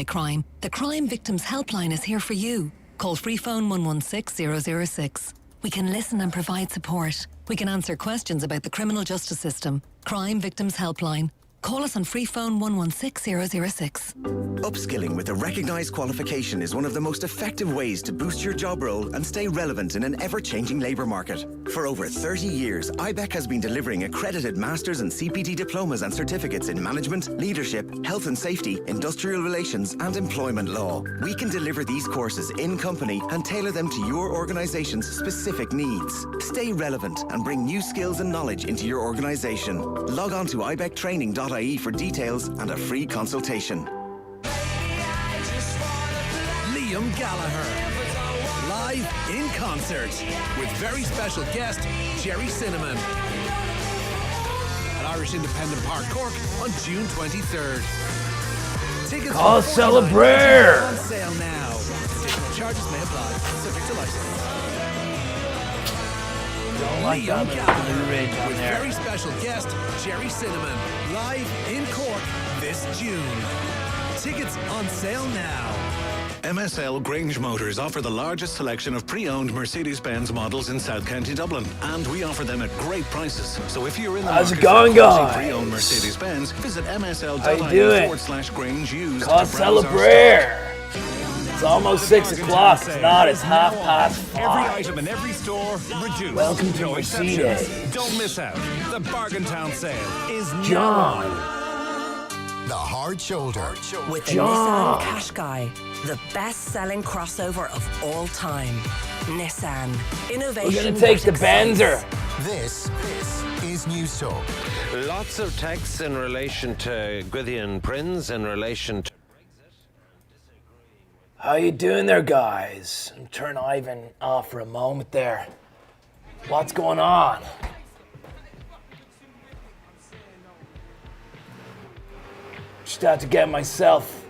crime, the Crime Victims Helpline is here for you. Call free phone 116 006. We can listen and provide support. We can answer questions about the criminal justice system. Crime Victims Helpline. Call us on free phone 116 006. Upskilling with a recognised qualification is one of the most effective ways to boost your job role and stay relevant in an ever-changing labour market. For over 30 years, IBEC has been delivering accredited masters and CPD diplomas and certificates in management, leadership, health and safety, industrial relations and employment law. We can deliver these courses in company and tailor them to your organisation's specific needs. Stay relevant and bring new skills and knowledge into your organisation. Log on to ibectraining.ie for details and a free consultation. Liam Gallagher, live in concert with very special guest Jerry Cinnamon at Irish Independent Park, Cork on June 23rd. Tickets I'll celebrate! on sale now. Additional charges may apply, subject to license. Don't like Liam that Gallagher little ridge on with there. very special guest Jerry Cinnamon live in Cork this June. Tickets on sale now. MSL Grange Motors offer the largest selection of pre-owned Mercedes-Benz models in South County Dublin, and we offer them at great prices. So if you're in the How's it market going, for a quality guys? pre-owned Mercedes-Benz, visit How you msl.ie doing? /Grange used to Call browse our stock. celebrate! It's almost 6 o'clock. It's not. It's 5:30. Every item in every store reduced. Welcome to No Mercedes. exceptions. Don't miss out. The Bargain Town sale is now. John. The Hard Shoulder. With the John. Nissan Qashqai, the best-selling crossover of all time. Nissan. Innovation. We're gonna take the that excites. Benzer. This is News Talk. Lots of texts in relation to Gwydion Prince, in relation to How you doing there, guys? Turn Ivan off for a moment there. What's going on? Just had to get myself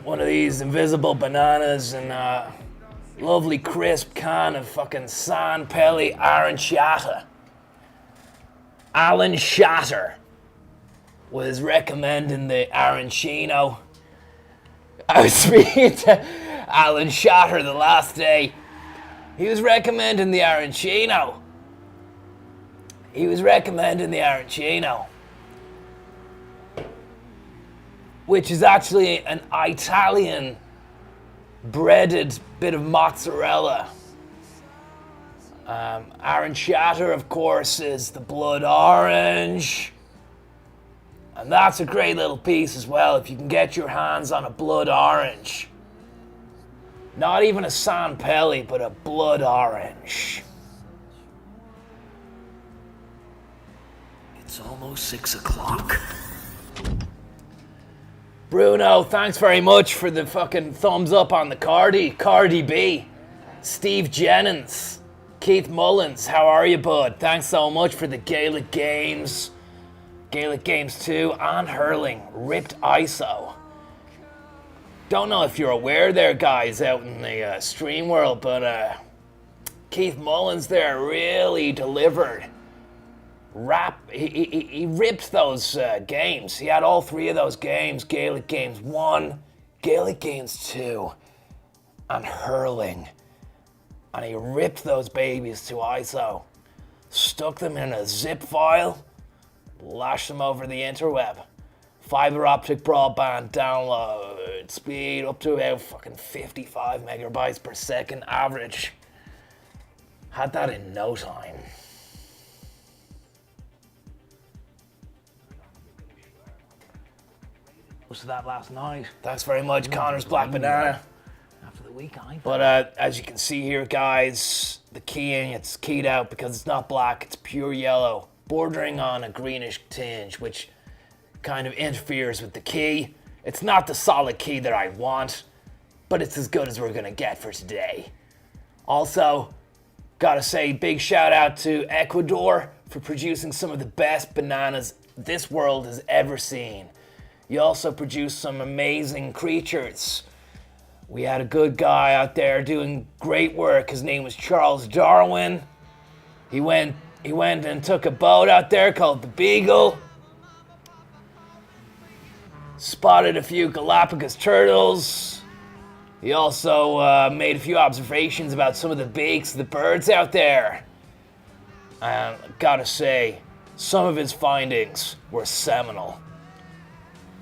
one of these invisible bananas and a lovely crisp can of fucking San Pele aranciata. Alan Shatter was recommending the arancino. I was speaking to Alan Shatter the last day. He was recommending the arancino. Which is actually an Italian breaded bit of mozzarella. Aranciata, of course, is the blood orange. And that's a great little piece as well, if you can get your hands on a blood orange. Not even a San Pele, but a blood orange. It's almost 6 o'clock. Bruno, thanks very much for the fucking thumbs up on the Cardi B. Steve Jennings. Keith Mullins, how are you, bud? Thanks so much for the Gaelic Games. Gaelic Games 2 and hurling. Ripped ISO. Don't know if you're aware there, guys, out in the stream world, but Keith Mullins there really delivered. He ripped those games. He had all three of those games. Gaelic Games 1, Gaelic Games 2, and hurling. And he ripped those babies to ISO. Stuck them in a zip file. Lash them over the interweb. Fiber optic broadband download speed up to about fucking 55 megabytes per second average. Had that in no time. Most of that last night. Thanks very much, Connor's Black Banana. After the week, But as you can see here, guys, the keying, it's keyed out because it's not black, it's pure yellow, bordering on a greenish tinge, which kind of interferes with the key. It's not the solid key that I want, but it's as good as we're gonna get for today. Also, gotta say big shout out to Ecuador for producing some of the best bananas this world has ever seen. You also produce some amazing creatures. We had a good guy out there doing great work. His name was Charles Darwin. He went and took a boat out there called the Beagle. spotted a few Galapagos turtles. He also made a few observations about some of the beaks of the birds out there. And gotta say, some of his findings were seminal.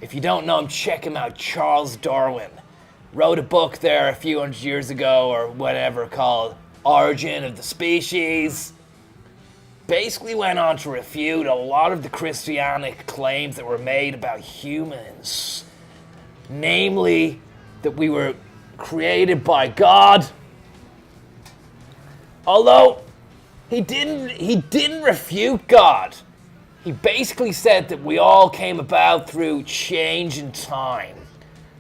If you don't know him, check him out. Charles Darwin wrote a book there a few hundred years ago or whatever called Origin of the Species. Basically went on to refute a lot of the Christianic claims that were made about humans. Namely, that we were created by God. Although he didn't refute God. He basically said that we all came about through change in time.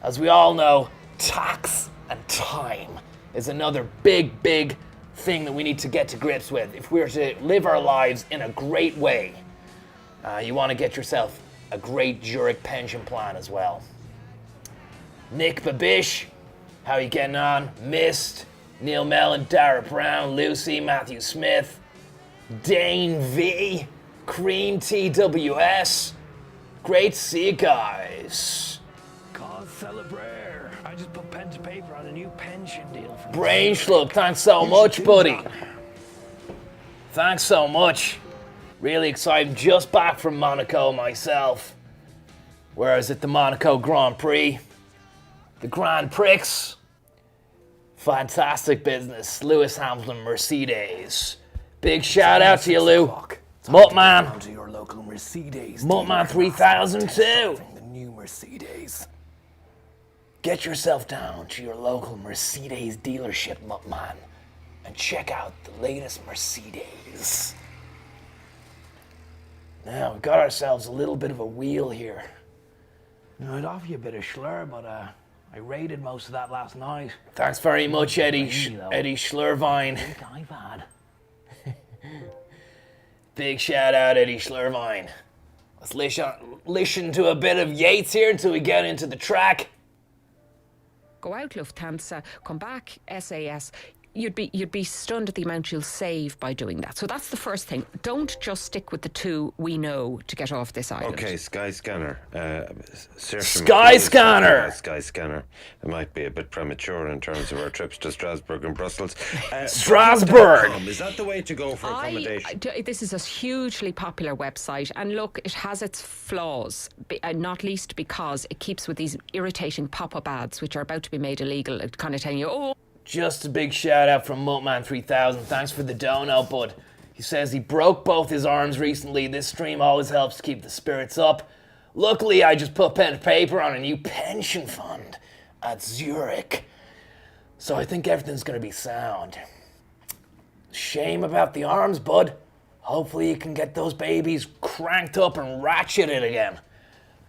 As we all know, tax and time is another big thing that we need to get to grips with if we're to live our lives in a great way. You want to get yourself a great Zurich pension plan as well. Nick Babish, how you getting on? Mist, Neil Mellon, Dara Brown, Lucy, Matthew Smith, Dane V, Cream TWS. Great to see you guys. Cause celebrate. I just put pen to paper on a new pension deal. Brain Schlub, thanks so much, buddy. Thanks so much. Really excited. Just back from Monaco myself. Whereas at the Monaco Grand Prix, the Grand Prix, fantastic business. Lewis Hamilton, Mercedes. Big shout out to you, Lou. Muttman. To your local Mercedes. Muttman 3002. The new Mercedes. Get yourself down to your local Mercedes dealership, Muttman, and check out the latest Mercedes. Now, we've got ourselves a little bit of a wheel here. Now, I'd offer you a bit of Schlur, but I raided most of that last night. Thanks very much, Eddie Schlurvine. I've had. Big shout out, Eddie Schlurvine. Let's listen to a bit of Yates here until we get into the track. Go out Lufthansa, come back SAS. You'd be stunned at the amount you'll save by doing that. So that's the first thing. Don't just stick with the two we know to get off this island. Okay, Sky Scanner. Sky Scanner! Sky Scanner. It might be a bit premature in terms of our trips to Strasbourg and Brussels. Strasbourg! Is that the way to go for accommodation? This is a hugely popular website, and look, it has its flaws, not least because it keeps with these irritating pop-up ads, which are about to be made illegal, kind of telling you, oh... Just a big shout out from Muttman 3000. Thanks for the dono, bud. He says he broke both his arms recently. This stream always helps to keep the spirits up. Luckily, I just put pen to paper on a new pension fund at Zurich. So I think everything's going to be sound. Shame about the arms, bud. Hopefully you can get those babies cranked up and ratcheted again.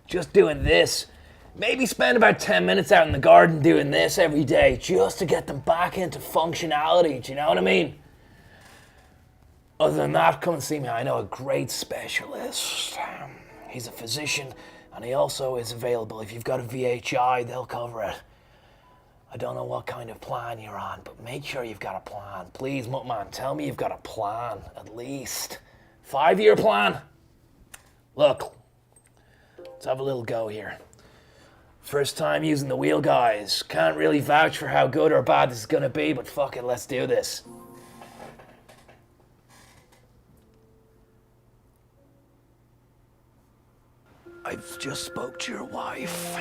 Just doing this. Maybe spend about 10 minutes out in the garden doing this every day just to get them back into functionality, do you know what I mean? Other than that, come and see me. I know a great specialist. He's a physician, and he also is available. If you've got a VHI, they'll cover it. I don't know what kind of plan you're on, but make sure you've got a plan. Please, Muttman, tell me you've got a plan, at least. 5-year plan? Look, let's have a little go here. First time using the wheel, guys. Can't really vouch for how good or bad this is gonna be, but fuck it, let's do this. I've just spoke to your wife.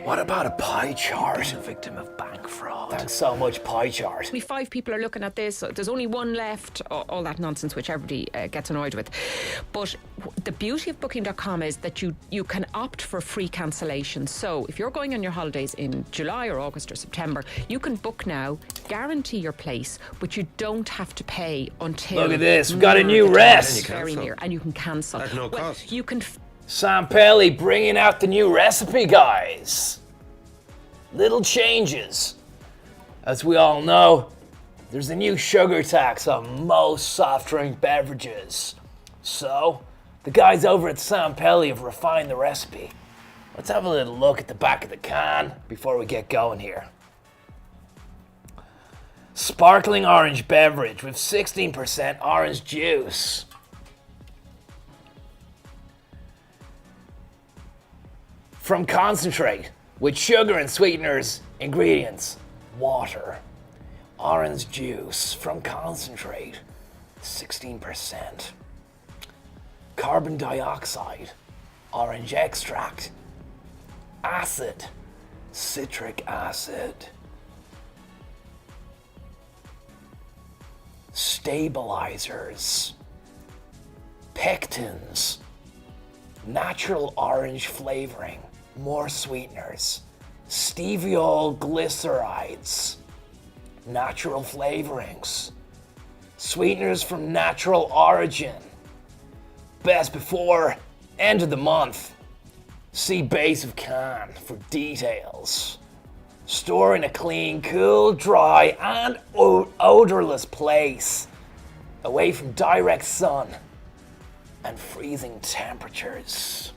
What about a pie chart? A victim of bank fraud. Thanks so much, pie chart. Only 5 people are looking at this. There's only one left. All that nonsense, which everybody gets annoyed with. But the beauty of Booking.com is that you can opt for free cancellation. So if you're going on your holidays in July or August or September, you can book now, guarantee your place, but you don't have to pay until... Look at this. We've got a new rest. Very near, and you can cancel. At no cost. You can... Sam Pelly bringing out the new recipe, guys. Little changes. As we all know, there's a new sugar tax on most soft drink beverages. So, the guys over at Sam Pelly have refined the recipe. Let's have a little look at the back of the can before we get going here. Sparkling orange beverage with 16% orange juice. from concentrate with sugar and sweeteners. Ingredients: water, orange juice from concentrate, 16%, carbon dioxide, orange extract, acid, citric acid, stabilizers, pectins, natural orange flavoring, more sweeteners, steviol glycerides, natural flavorings, sweeteners from natural origin. Best before end of the month. See base of can for details. Store in a clean, cool, dry, and odorless place, away from direct sun and freezing temperatures.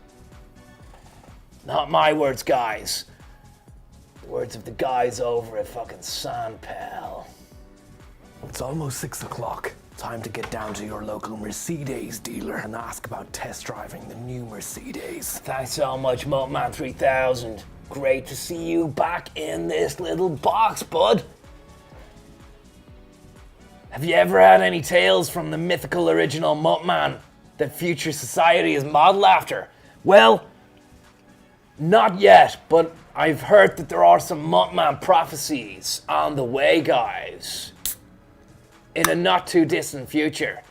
Not my words, guys. The words of the guys over at fucking Sandpal. It's almost 6 o'clock. Time to get down to your local Mercedes dealer and ask about test driving the new Mercedes. Thanks so much, Moatman 3000. Great to see you back in this little box, bud. Have you ever had any tales from the mythical original Moatman that future society is modeled after? Well, not yet, but I've heard that there are some Moatman prophecies on the way, guys. In a not too distant future,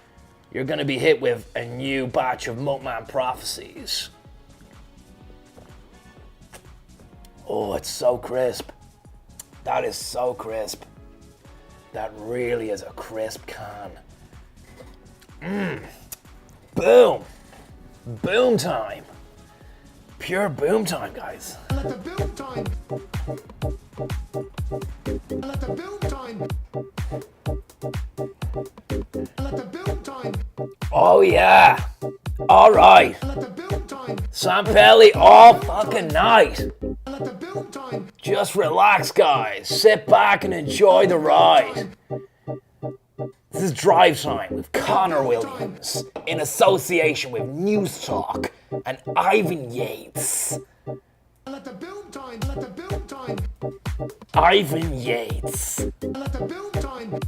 you're going to be hit with a new batch of Moatman prophecies. Oh, it's so crisp. That is so crisp. That really is a crisp can. Boom. Boom time. Pure boom time, guys. Let the boom time. Let the boom time. Let the boom time. Oh yeah. All right. Let the boom time. Sampelli all fucking night. Let the boom time. Just relax, guys. Sit back and enjoy the ride. This is Drivetime with Connor Williams in association with News Talk and Ivan Yates. Let the boom time. Let the boom time. Ivan Yates. Let the boom time.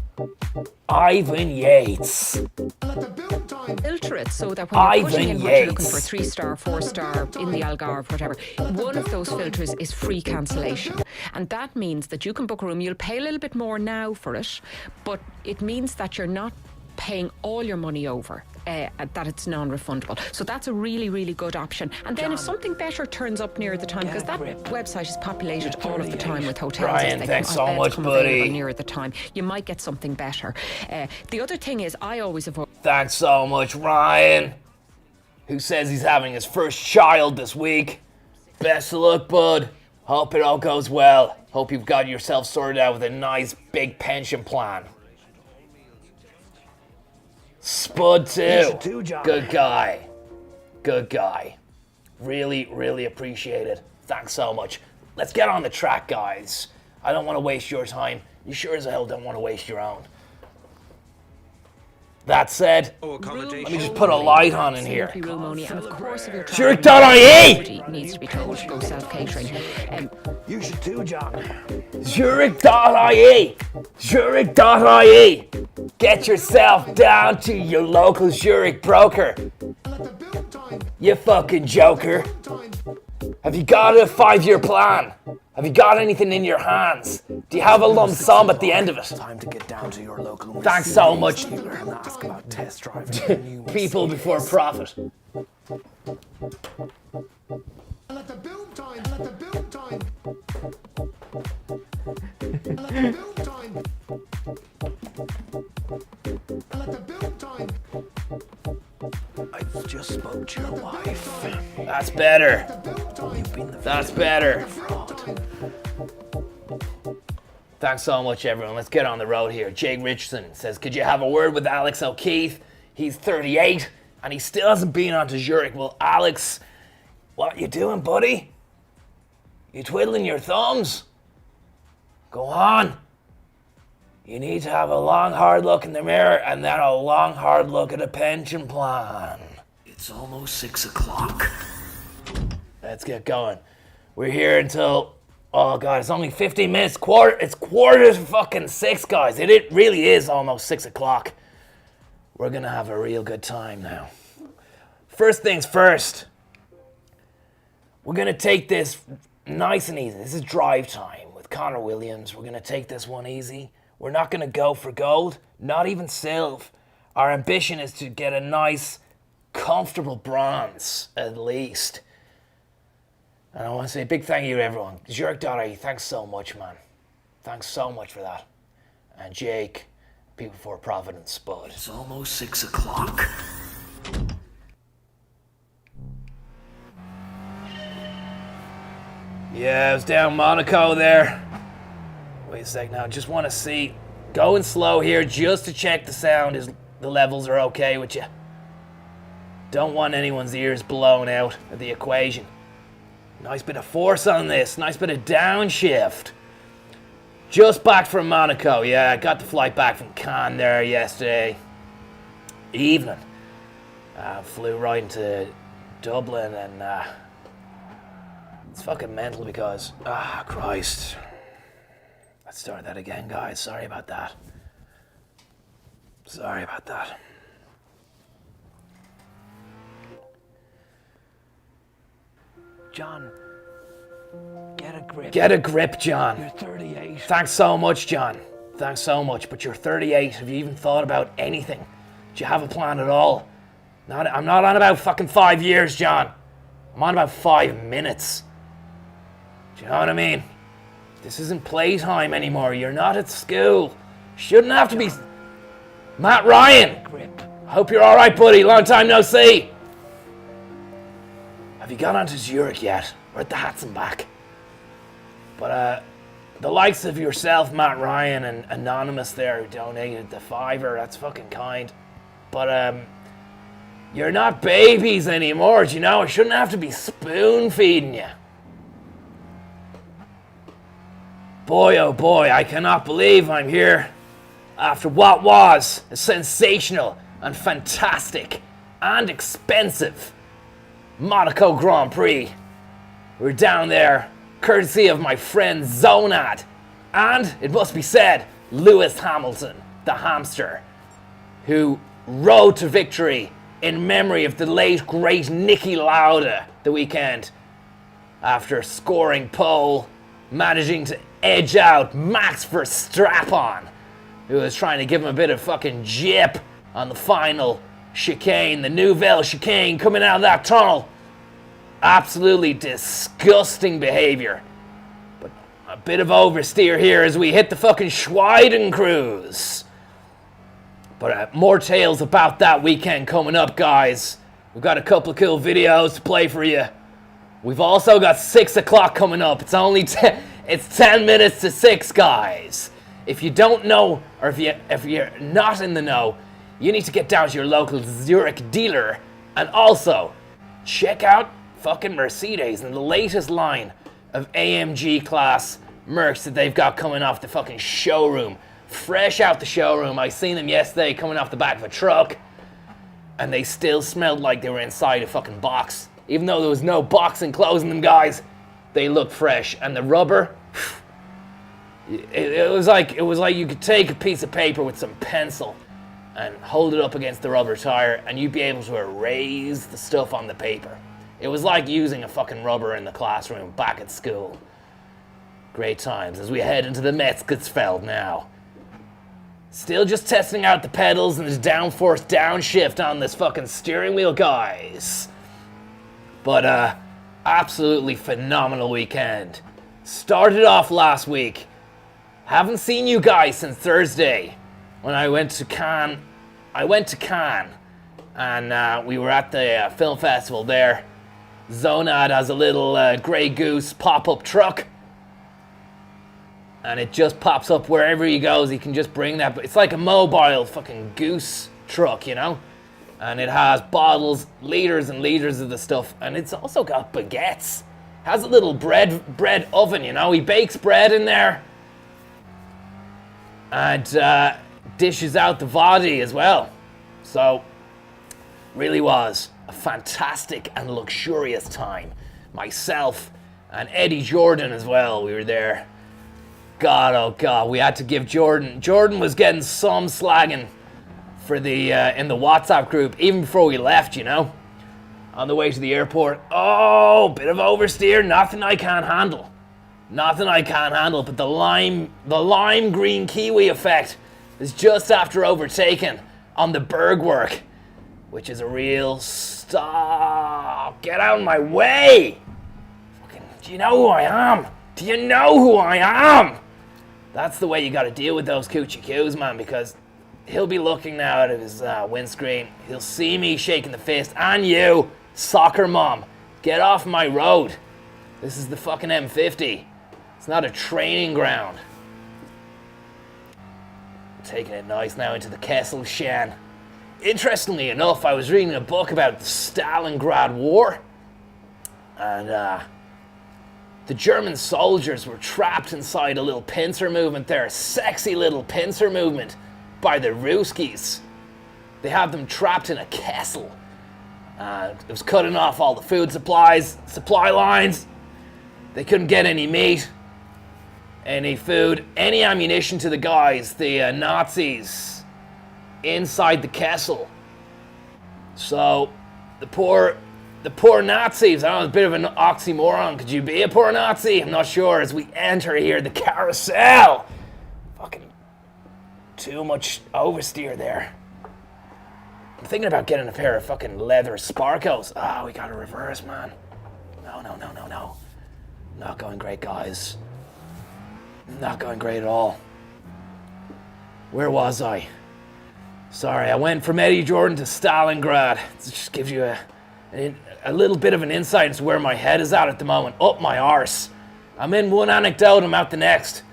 Ivan Yates. Let the boom time. Filter it so that when you're Ivan putting in what you're looking Yates. for, 3-star, 4-star, in the Algarve, whatever, one of those filters is free cancellation. And that means that you can book a room. You'll pay a little bit more now for it, but it means that you're not paying all your money over. That it's non-refundable. So that's a really, really good option. And then if something better turns up near the time, because that website is populated all of the time with hotels. Brian, as they thanks come, so much, come available buddy. near the time, you might get something better. The other thing is, I always avoid. Thanks so much, Ryan, who says he's having his first child this week. Best of luck, bud. Hope it all goes well. Hope you've got yourself sorted out with a nice big pension plan. Spud too. Good guy. Good guy. Really, really appreciate it. Thanks so much. Let's get on the track, guys. I don't want to waste your time. You sure as hell don't want to waste your own. That said, let me just put a light on in here. Room only, and of course, if you're Zurich.ie needs to be told to go self-catering. You should too, John. Zurich.ie. Zurich.ie. Get yourself down to your local Zurich broker. You fucking joker. Have you got a 5-year plan? Have you got anything in your hands? Do you have a lump sum at the end of it? Time to get down to your local Thanks so much. dealer and ask about test driving the new People before profit. Let the boom time. Let the boom time. Let the boom time. Let the boom time. I just spoke to your wife. That's better. You've been the That's better. fraud. Thanks so much, everyone. Let's get on the road here. Jake Richardson says, could you have a word with Alex O'Keefe? He's 38 and he still hasn't been on to Zurich. Well, Alex, what you doing, buddy? You twiddling your thumbs? Go on. You need to have a long, hard look in the mirror and then a long, hard look at a pension plan. It's almost 6 o'clock. Let's get going. We're here until, oh God, it's only 15 minutes. It's quarter to fucking 6, guys. It really is almost 6 o'clock. We're gonna have a real good time now. First things first, we're gonna take this nice and easy. This is drive time with Connor Williams. We're gonna take this one easy. We're not gonna go for gold, not even silver. Our ambition is to get a nice, comfortable bronze, at least. And I want to say a big thank you to everyone. Zurich.ie, thanks so much, man. Thanks so much for that. And Jake, People for Providence, Spud. It's almost 6 o'clock. Yeah, I was down Monaco there. Wait a sec now, just want to see. Going slow here just to check the sound, the levels are okay with you. Don't want anyone's ears blown out of the equation. Nice bit of force on this, nice bit of downshift. Just back from Monaco, yeah, got the flight back from Cannes there yesterday evening. Flew right into Dublin and it's fucking mental because, Christ. Let's start that again, guys. Sorry about that. Sorry about that. John, get a grip. Get a grip, John. You're 38. Thanks so much, John. Thanks so much, but you're 38. Have you even thought about anything? Do you have a plan at all? I'm not on about fucking 5 years, John. I'm on about 5 minutes. Do you know what I mean? This isn't playtime anymore. You're not at school. Shouldn't have to be... Matt Ryan! Hope you're alright, buddy. Long time no see. Have you got onto Zurich yet? We're at the Hatson back. But the likes of yourself, Matt Ryan, and Anonymous there who donated the $5, that's fucking kind. But you're not babies anymore, do you know? I shouldn't have to be spoon feeding you. Boy, oh boy, I cannot believe I'm here after what was a sensational and fantastic and expensive Monaco Grand Prix. We're down there courtesy of my friend Zonad and, it must be said, Lewis Hamilton, the hamster, who rode to victory in memory of the late great Niki Lauda the weekend after scoring pole, managing to edge out Max Verstappen, who was trying to give him a bit of fucking jip on the final chicane, the Nouvelle chicane coming out of that tunnel. Absolutely disgusting behavior. But a bit of oversteer here as we hit the fucking Schweidenkreuz. But more tales about that weekend coming up, guys. We've got a couple of cool videos to play for you. We've also got 6 o'clock coming up. It's only it's 10 minutes to 6, guys. If you don't know, or if you're not in the know, you need to get down to your local Zurich dealer and also check out fucking Mercedes and the latest line of AMG class Mercs that they've got coming off the fucking showroom. Fresh out the showroom. I seen them yesterday coming off the back of a truck and they still smelled like they were inside a fucking box. Even though there was no box enclosing them, guys, they looked fresh. And the rubber, it was like you could take a piece of paper with some pencil and hold it up against the rubber tire and you'd be able to erase the stuff on the paper. It was like using a fucking rubber in the classroom back at school. Great times as we head into the Metzgersfeld now. Still just testing out the pedals and the downforce downshift on this fucking steering wheel, guys. But absolutely phenomenal weekend. Started off last week. Haven't seen you guys since Thursday when I went to Cannes. I went to Cannes and we were at the film festival there. Zonad has a little Grey Goose pop-up truck. And it just pops up wherever he goes. He can just bring that. It's like a mobile fucking goose truck, you know? And it has bottles, liters and liters of the stuff. And it's also got baguettes. Has a little bread oven, you know? He bakes bread in there. And dishes out the vadi as well. So, really was a fantastic and luxurious time. Myself And Eddie Jordan as well, we were there. God, oh God, we had to give Jordan. Jordan was getting some slagging for the in the WhatsApp group, even before we left, you know. On the way to the airport. Oh, bit of oversteer, nothing I can't handle. Nothing I can't handle, but the lime green kiwi effect is just after overtaken on the Bergwerk, which is a real stop. Get out of my way! Fucking, do you know who I am? Do you know who I am? That's the way you gotta deal with those coochie coos, man, because he'll be looking now out of his windscreen. He'll see me shaking the fist. And you, soccer mom, get off my road. This is the fucking M50. It's not a training ground. Taking it nice now into the Kessel-Shan. Interestingly enough, I was reading a book about the Stalingrad War. And the German soldiers were trapped inside a little pincer movement there. A sexy little pincer movement by the Ruskies. They had them trapped in a Kessel. It was cutting off all the food supply lines. They couldn't get any meat, any food, any ammunition to the guys, the Nazis, inside the Kessel. So the poor Nazis, I don't know, it's a bit of an oxymoron. Could you be a poor Nazi? I'm not sure. As we enter here, the carousel. Fucking too much oversteer there. I'm thinking about getting a pair of fucking leather Sparkos. We gotta reverse, man. No. Not going great, guys. Not going great at all. Where was I? Sorry, I went from Eddie Jordan to Stalingrad. It just gives you a little bit of an insight into where my head is at the moment. Up my arse. I'm in one anecdote, I'm out the next.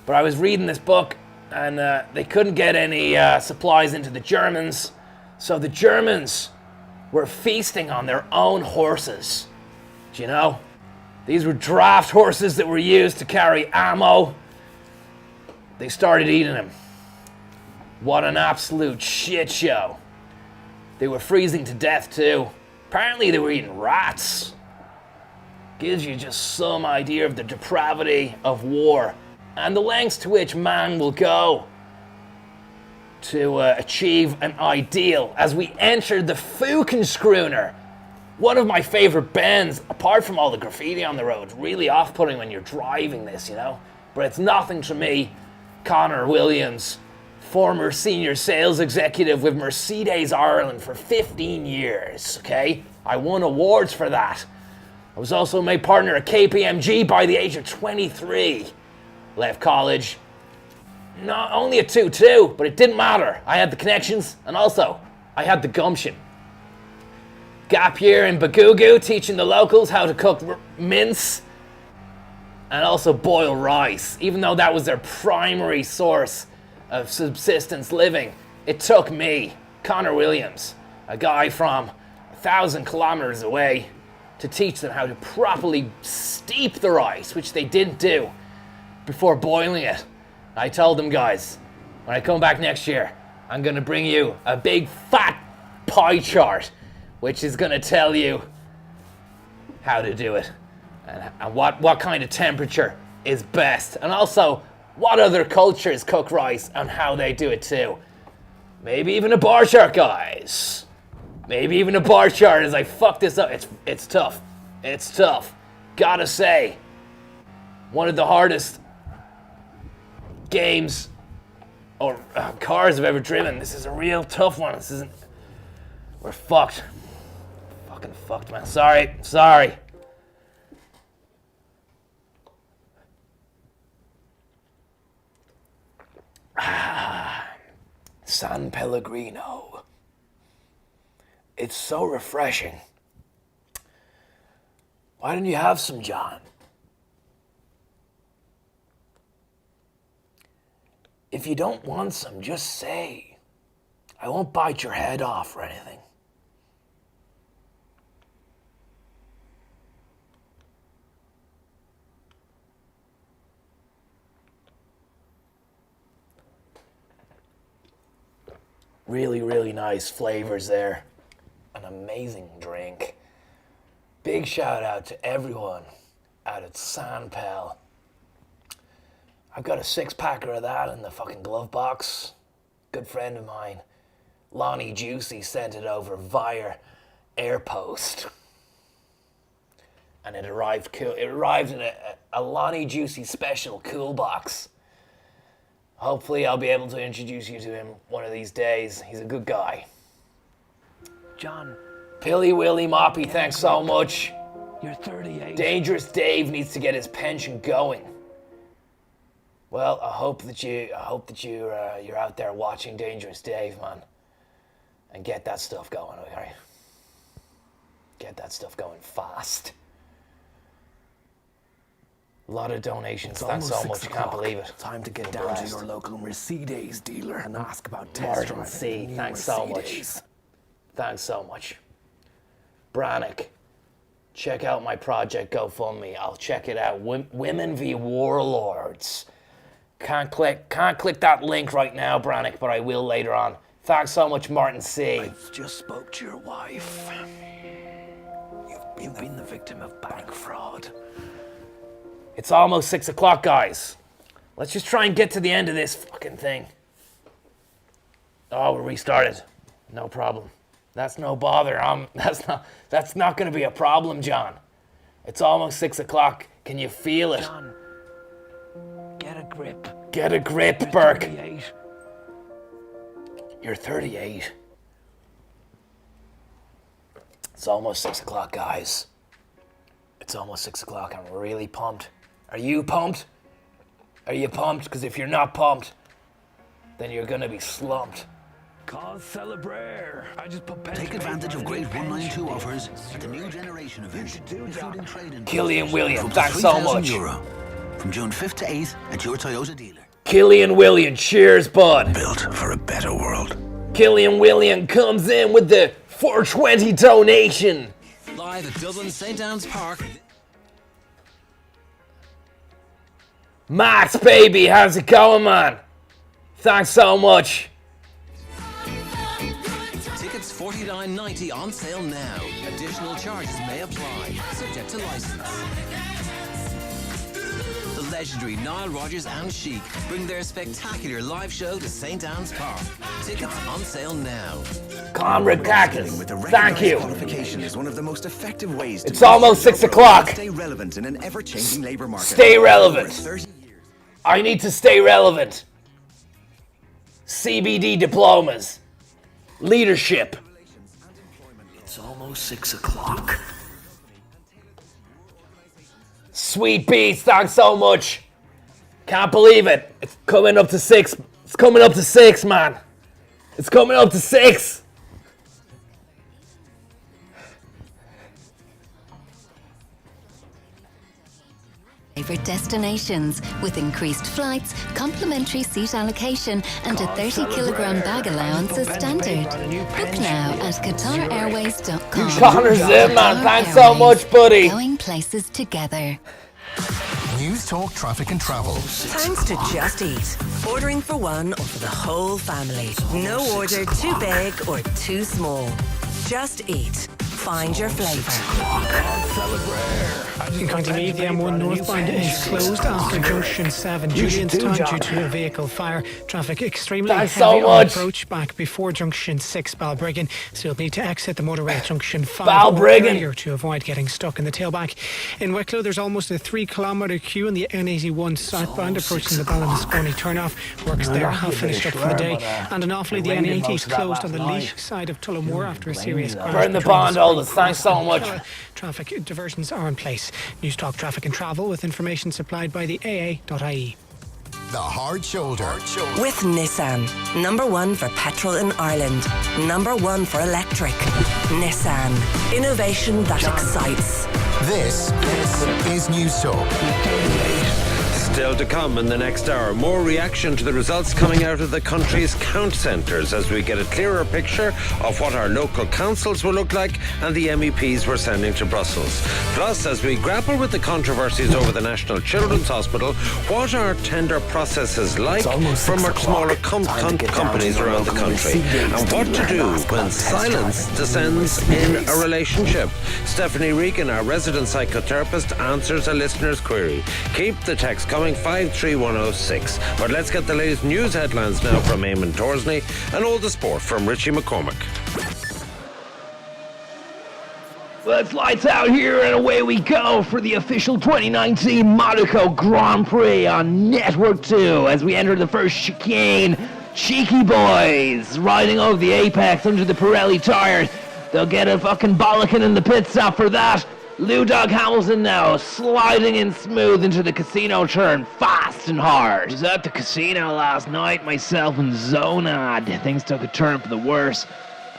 But I was reading this book, and they couldn't get any supplies into the Germans. So the Germans were feasting on their own horses. Do you know? These were draft horses that were used to carry ammo. They started eating them. What an absolute shit show. They were freezing to death too. Apparently they were eating rats. Gives you just some idea of the depravity of war and the lengths to which man will go to achieve an ideal. As we entered the Fukenschrooner, one of my favorite bands, apart from all the graffiti on the road. Really off-putting when you're driving this, you know? But it's nothing to me. Connor Williams, former senior sales executive with Mercedes Ireland for 15 years, okay? I won awards for that. I was also made partner at KPMG by the age of 23. Left college. Not only a 2-2, but it didn't matter. I had the connections, and also, I had the gumption. Gap year in Bagugu, teaching the locals how to cook mince and also boil rice. Even though that was their primary source of subsistence living, it took me, Connor Williams, a guy from 1,000 kilometers away, to teach them how to properly steep the rice, which they didn't do before boiling it. I told them, guys, when I come back next year, I'm going to bring you a big fat pie chart which is going to tell you how to do it and what kind of temperature is best, and also what other cultures cook rice and how they do it too. Maybe even a bar chart, guys. Maybe even a bar chart as I fuck this up. It's tough. It's tough. Gotta say, one of the hardest games or cars I've ever driven. This is a real tough one. This isn't. We're fucked. Fucking fucked, man. Sorry. San Pellegrino. It's so refreshing. Why don't you have some, John? If you don't want some, just say. I won't bite your head off or anything. Really, really nice flavors there. An amazing drink. Big shout out to everyone out at Sandpel. I've got a 6-packer of that in the fucking glove box. Good friend of mine, Lonnie Juicy, sent it over via Airpost. And it arrived cool. It arrived in a Lonnie Juicy special cool box. Hopefully I'll be able to introduce you to him one of these days. He's a good guy. John, Pilly Willy Moppy, thanks so much. you're 38. Dangerous Dave needs to get his pension going. Well, I hope that you're out there watching Dangerous Dave, man, and get that stuff going, okay? Get that stuff going fast. A lot of donations. Thanks so much. Can't believe it. Time to get down to your local Mercedes dealer and ask about test Martin driving C. the new Thanks so much. Mercedes. Thanks so much. Brannick, check out my project GoFundMe. I'll check it out. Women v Warlords. Can't click that link right now, Brannick, but I will later on. Thanks so much, Martin C. I just spoke to your wife. You've been the victim of bank fraud. It's almost 6 o'clock, guys. Let's just try and get to the end of this fucking thing. Oh, we're restarted. No problem. That's no bother. That's not going to be a problem, John. It's almost 6 o'clock. Can you feel it? John, get a grip. Get a grip, You're Burke. 38. You're 38. It's almost 6 o'clock, guys. It's almost 6 o'clock. I'm really pumped. Are you pumped? Are you pumped? Because if you're not pumped, then you're going to be slumped. Cause celebrate. I just put pen Take to advantage paper of great and 192 offers at the new generation event, including trade-in. Killian William, From thanks so €3,000 much. From June 5th to 8th at your Toyota dealer. Killian William, cheers, bud. Built for a better world. Killian William comes in with the 420 donation. Live at Dublin St. Anne's Park. Max, baby, how's it going, man? Thanks so much. Tickets $49.90 on sale now. Additional charges may apply, subject to license. The legendary Nile Rodgers and Chic bring their spectacular live show to St. Anne's Park. Tickets on sale now. Comrade Kakis, With a thank you. qualification is one of the most effective ways to It's almost 6 o'clock. stay relevant in an ever-changing labor market. Stay relevant. For 30 years. I need to stay relevant. CBD diplomas. Leadership. It's almost 6 o'clock. Sweet beats, thanks so much. Can't believe it. It's coming up to 6. It's coming up to 6, man. It's coming up to 6. Favorite destinations with increased flights, complimentary seat allocation, and a 30-kilogram bag allowance as standard. Book now at QatarAirways.com. Connor's in, man. Thanks so much, buddy. Going places together. News Talk Traffic and Travel. Thanks to Just Eat. Ordering for one or for the whole family. No order too big or too small. Just Eat. Find your flavour. In County Meath, the M1 northbound is closed after junction 7. Julianstown due to a vehicle fire. Traffic extremely Thanks heavy so on much. approach back before junction 6 Balbriggan. So you'll need to exit the motorway at junction 5 Balbriggan. or earlier to avoid getting stuck in the tailback. In Wicklow, there's almost a 3-kilometre queue in the N81 southbound approaching the Ballinascone turnoff. Works there have finished up for the day. And in Offaly, the N80 is closed on the Laois side of Tullamore after a serious crash. Burn the between bond Spring holders. Thanks so and much. Killa. Traffic diversions are in place. News Talk Traffic and Travel with information supplied by the AA.ie. The Hard Shoulder. With Nissan. #1 for petrol in Ireland. #1 for electric. Nissan. Innovation that excites. This is News Talk. Still to come in the next hour, more reaction to the results coming out of the country's count centres as we get a clearer picture of what our local councils will look like and the MEPs we're sending to Brussels. Plus, as we grapple with the controversies over the National Children's Hospital, what are tender processes like for much smaller companies around the country, and what to do when silence descends in a relationship. Stephanie Regan, our resident psychotherapist, answers a listener's query. Keep the text coming 53106. But let's get the latest news headlines now from Eamon Torsney and all the sport from Richie McCormick. Well, it's lights out here and away we go for the official 2019 Monaco Grand Prix on Network 2 as we enter the first chicane. Cheeky boys riding over the apex under the Pirelli tires. They'll get a fucking bollocking in the pit stop for that. Lou Dog Hamilton now sliding in smooth into the casino turn, fast and hard. I was at the casino last night, myself and Zonad. Things took a turn for the worse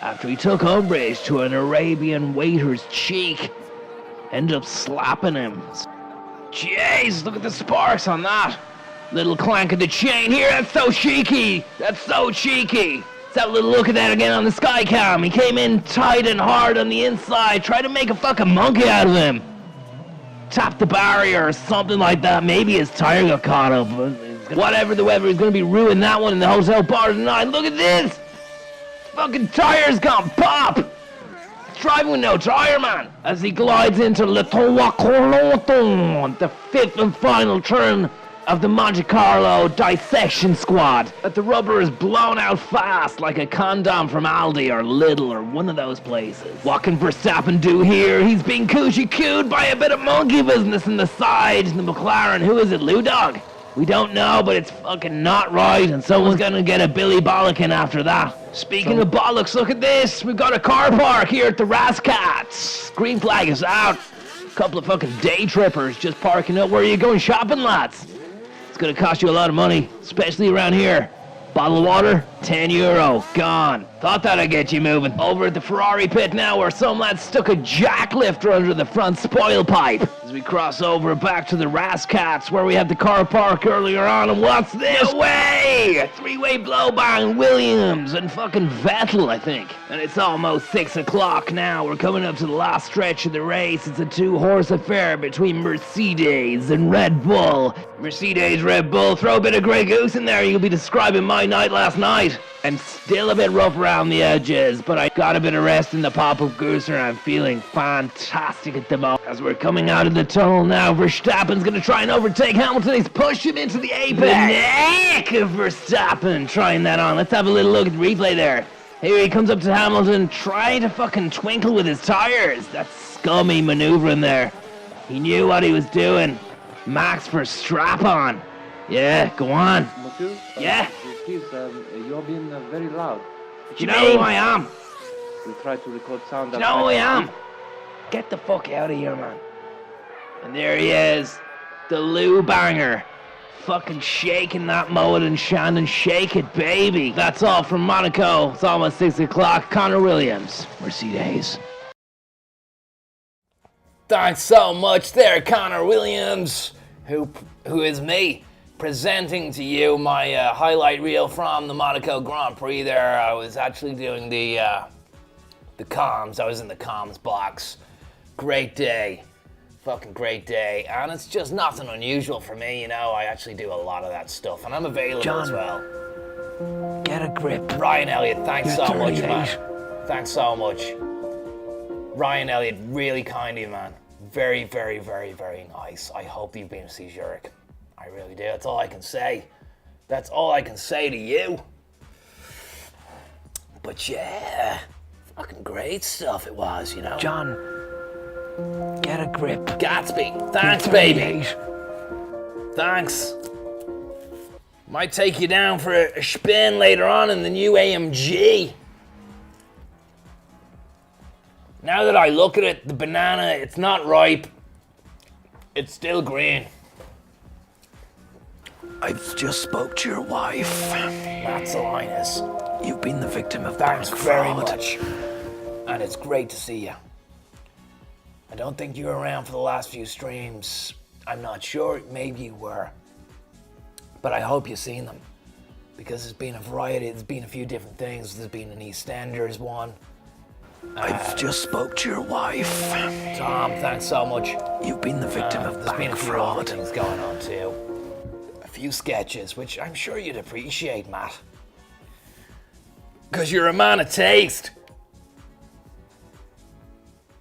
after he took umbrage to an Arabian waiter's cheek. Ended up slapping him. Jeez, look at the sparks on that. Little clank of the chain here, that's so cheeky. That's so cheeky. Let's have a little look at that again on the sky cam. He came in tight and hard on the inside, tried to make a fucking monkey out of him. Tapped the barrier or something like that. Maybe his tire got caught up. Whatever the weather, he's going to be ruining that one in the hotel bar tonight. Look at this. Fucking tire's gone pop. He's driving with no tire, man. As he glides into Le Trois Corlons, the fifth and final turn of the Monte Carlo dissection squad. That the rubber is blown out fast like a condom from Aldi or Lidl or one of those places. What can Verstappen do here? He's being coochie-cooed by a bit of monkey business in the side. The McLaren, who is it, Lou Dog? We don't know, but it's fucking not right, and someone's gonna get a Billy Bollocking after that. Speaking of bollocks, look at this. We've got a car park here at the Rascats. Green flag is out. A couple of fucking day trippers just parking up. Where are you going shopping, lads? It's gonna cost you a lot of money, especially around here. Bottle of water, €10, gone. Thought that'd get you moving. Over at the Ferrari pit now, where some lad stuck a jack lifter under the front spoil pipe. As we cross over back to the Rascats, where we had the car park earlier on, and what's this? No way! A three-way blow bang, Williams and fucking Vettel, I think. And it's almost 6 o'clock now. We're coming up to the last stretch of the race. It's a two-horse affair between Mercedes and Red Bull. Mercedes, Red Bull, throw a bit of Grey Goose in there, you'll be describing my night last night. And still a bit rough around the edges, but I got a bit of rest in the pop-up goose and I'm feeling fantastic at the moment. As we're coming out of the tunnel now, Verstappen's gonna try and overtake Hamilton. He's pushed him into the apex. The neck of Verstappen trying that on. Let's have a little look at the replay there. Here he comes up to Hamilton, trying to fucking twinkle with his tires. That scummy maneuvering there. He knew what he was doing. Max for strap on. Yeah, go on. Monsieur? Yeah? Please, you're being very loud. Do you know who I am? We try to record sound. Do you know who I am? Get the fuck out of here, man. And there he is. The Lou Banger. Fucking shaking that mullet and Shannon. Shake it, baby. That's all from Monaco. It's almost 6 o'clock. Connor Williams. Mercedes. Thanks so much there, Connor Williams. Who is me? Presenting to you my highlight reel from the Monaco Grand Prix there. I was actually doing the comms. I was in the comms box. Great day. Fucking great day. And it's just nothing unusual for me, you know. I actually do a lot of that stuff. And I'm available as well. Get a grip. Ryan Elliott, thanks so much, man. Thanks so much. Ryan Elliott, really kind of you, man. Very, very, very, very nice. I hope you've been to see Zurich. I really do. That's all I can say. That's all I can say to you. But yeah, fucking great stuff it was, you know. John, get a grip. Gatsby, thanks, baby. Thanks. Might take you down for a spin later on in the new AMG. Now that I look at it, the banana, it's not ripe. It's still green. I've just spoke to your wife. That's Linus. You've been the victim of Thanks bank very fraud. much. And it's great to see you. I don't think you were around for the last few streams. I'm not sure. Maybe you were. But I hope you've seen them, because there's been a variety, there's been a few different things. There's been an EastEnders one. I've just spoke to your wife. Tom, thanks so much. You've been the victim of There's been bank a few other fraud. things going on too. A few sketches, which I'm sure you'd appreciate, Matt. Because you're a man of taste.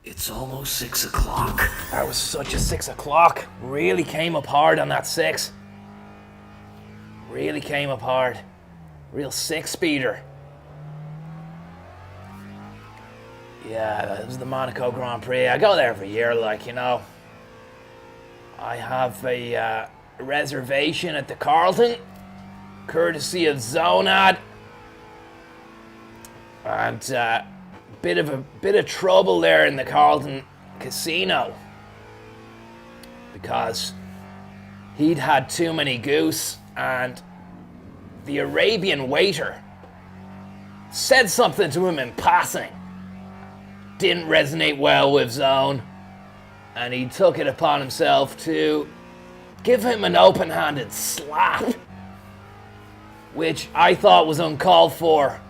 It's almost 6 o'clock. That was such a 6 o'clock. Really came up hard on that 6. Really came up hard. Real 6-speeder. Yeah, that was the Monaco Grand Prix. I go there every year, like, you know. I have a reservation at the Carlton, courtesy of Zonad. And bit of trouble there in the Carlton Casino, because he'd had too many goose, and the Arabian waiter said something to him in passing. Didn't resonate well with Zone, and he took it upon himself to give him an open-handed slap, which I thought was uncalled for.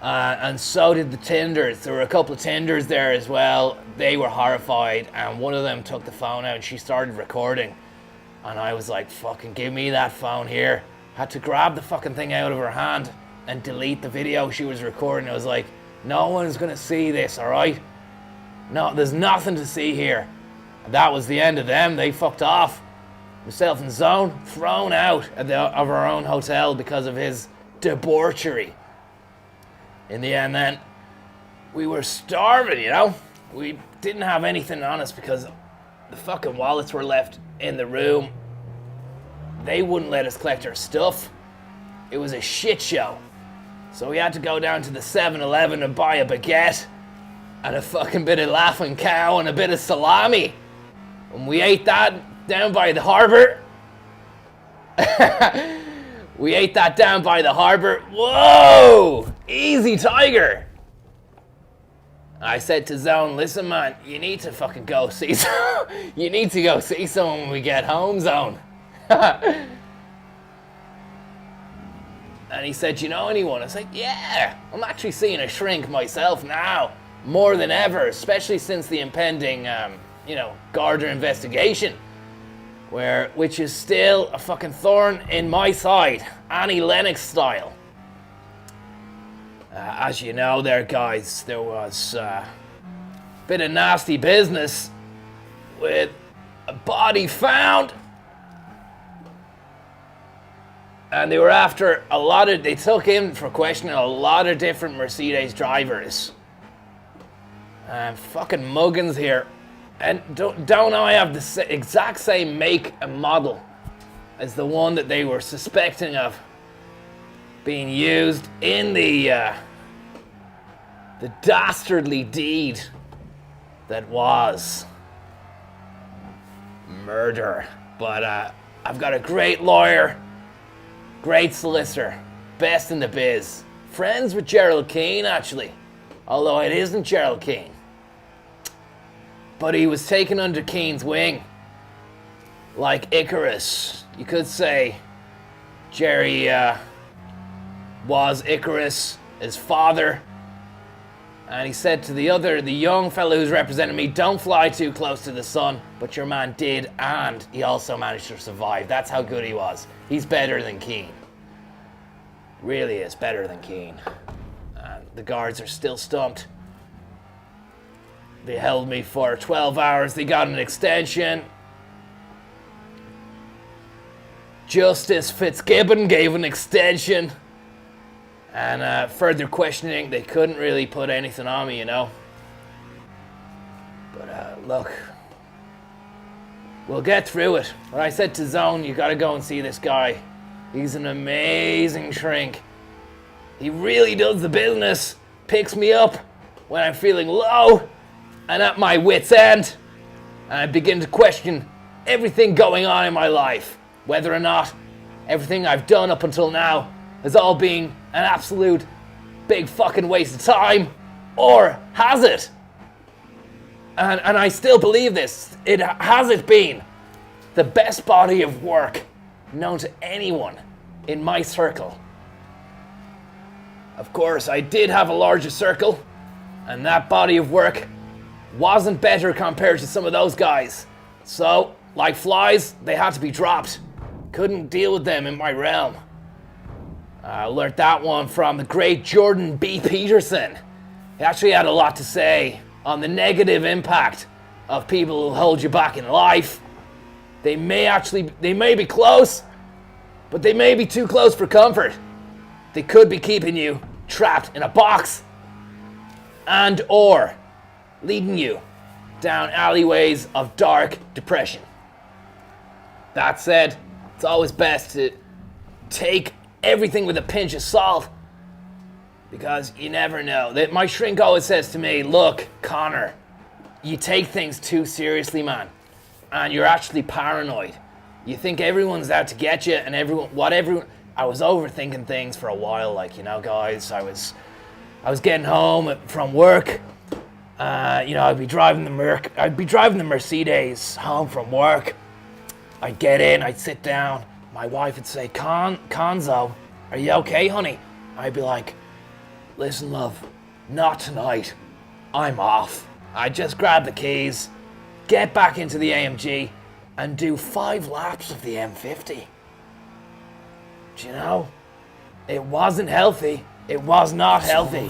And so did the Tinders. There were a couple of Tinders there as well. They were horrified, and one of them took the phone out and she started recording. And I was like, fucking give me that phone here. Had to grab the fucking thing out of her hand and delete the video she was recording. I was like, no one's gonna see this, alright? No, there's nothing to see here. And that was the end of them. They fucked off. Myself and Zone thrown out of our own hotel because of his debauchery. In the end, then, we were starving, you know? We didn't have anything on us because the fucking wallets were left in the room. They wouldn't let us collect our stuff. It was a shit show. So we had to go down to the 7-Eleven and buy a baguette and a fucking bit of Laughing Cow and a bit of salami. And we ate that down by the harbour. We ate that down by the harbour. Whoa! Easy, Tiger! I said to Zone, listen, man, you need to fucking go see you need to go see someone when we get home, Zone. And he said, you know anyone? I was like, yeah, I'm actually seeing a shrink myself now, more than ever, especially since the impending, Garda investigation. Which is still a fucking thorn in my side, Annie Lennox style. As you know there, guys, there was a bit of nasty business with a body found. And they were after they took in for questioning a lot of different Mercedes drivers. Fucking muggins here. And don't I have the exact same make and model as the one that they were suspecting of being used in the dastardly deed that was murder. But I've got a great lawyer, great solicitor, best in the biz. Friends with Gerald Keane, actually, although it isn't Gerald Keane. But he was taken under Keane's wing, like Icarus. You could say Jerry was Icarus, his father. And he said to the young fellow who's representing me, don't fly too close to the sun. But your man did, and he also managed to survive. That's how good he was. He's better than Keane. Really is better than Keane. And the guards are still stumped. They held me for 12 hours. They got an extension. Justice Fitzgibbon gave an extension. And further questioning, they couldn't really put anything on me, you know. But look, we'll get through it. When I said to Zone, you gotta go and see this guy. He's an amazing shrink. He really does the business. Picks me up when I'm feeling low and at my wit's end, and I begin to question everything going on in my life, whether or not everything I've done up until now has all been an absolute big fucking waste of time, or has it? And I still believe this. Has it been the best body of work known to anyone in my circle. Of course, I did have a larger circle, and that body of work wasn't better compared to some of those guys. So, like flies, they had to be dropped. Couldn't deal with them in my realm. I learnt that one from the great Jordan B. Peterson. He actually had a lot to say on the negative impact of people who hold you back in life. They may be close, but they may be too close for comfort. They could be keeping you trapped in a box and or leading you down alleyways of dark depression. That said, it's always best to take everything with a pinch of salt, because you never know. My shrink always says to me, look, Connor, you take things too seriously, man, and you're actually paranoid. You think everyone's out to get you, and I was overthinking things for a while, like, you know, guys, I was getting home from work, I'd be driving the Mercedes home from work. I'd get in, I'd sit down, my wife would say, Conzo, are you okay, honey? I'd be like, listen, love, not tonight, I'm off. I'd just grab the keys, get back into the AMG, and do 5 laps of the M50. Do you know? It wasn't healthy. It was not healthy.